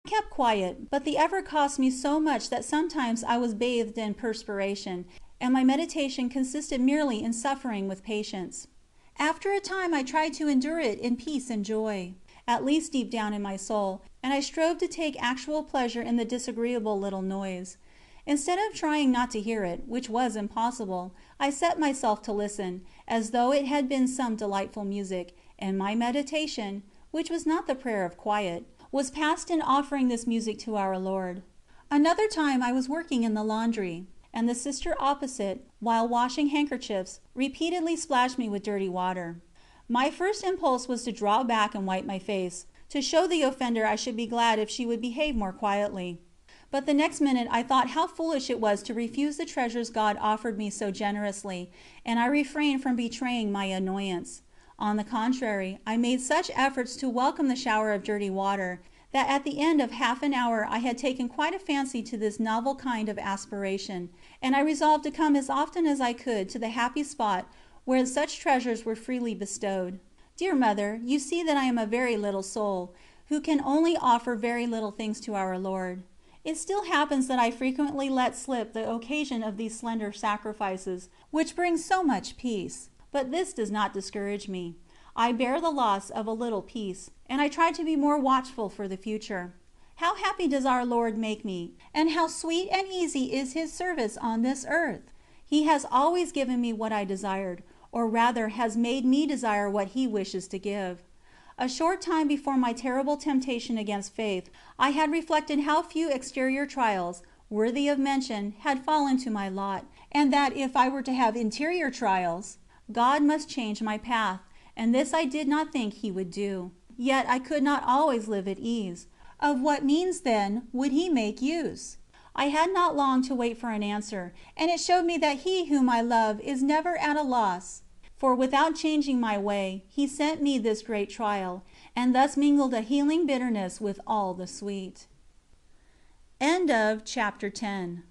I kept quiet, but the effort cost me so much that sometimes I was bathed in perspiration, and my meditation consisted merely in suffering with patience. After a time I tried to endure it in peace and joy, at least deep down in my soul, and I strove to take actual pleasure in the disagreeable little noise. Instead of trying not to hear it, which was impossible, I set myself to listen, as though it had been some delightful music, and my meditation, which was not the prayer of quiet, was passed in offering this music to our Lord. Another time I was working in the laundry, and the sister opposite, while washing handkerchiefs, repeatedly splashed me with dirty water. My first impulse was to draw back and wipe my face, to show the offender I should be glad if she would behave more quietly. But the next minute I thought how foolish it was to refuse the treasures God offered me so generously, and I refrained from betraying my annoyance. On the contrary, I made such efforts to welcome the shower of dirty water, that at the end of half an hour I had taken quite a fancy to this novel kind of aspiration, and I resolved to come as often as I could to the happy spot where such treasures were freely bestowed. Dear Mother, you see that I am a very little soul, who can only offer very little things to our Lord. It still happens that I frequently let slip the occasion of these slender sacrifices, which bring so much peace. But this does not discourage me. I bear the loss of a little peace, and I try to be more watchful for the future. How happy does our Lord make me, and how sweet and easy is His service on this earth! He has always given me what I desired, or rather has made me desire what He wishes to give. A short time before my terrible temptation against faith, I had reflected how few exterior trials, worthy of mention, had fallen to my lot, and that if I were to have interior trials, God must change my path, and this I did not think He would do. Yet I could not always live at ease. Of what means, then, would He make use? I had not long to wait for an answer, and it showed me that He whom I love is never at a loss. For without changing my way, He sent me this great trial, and thus mingled a healing bitterness with all the sweet. End of chapter 10.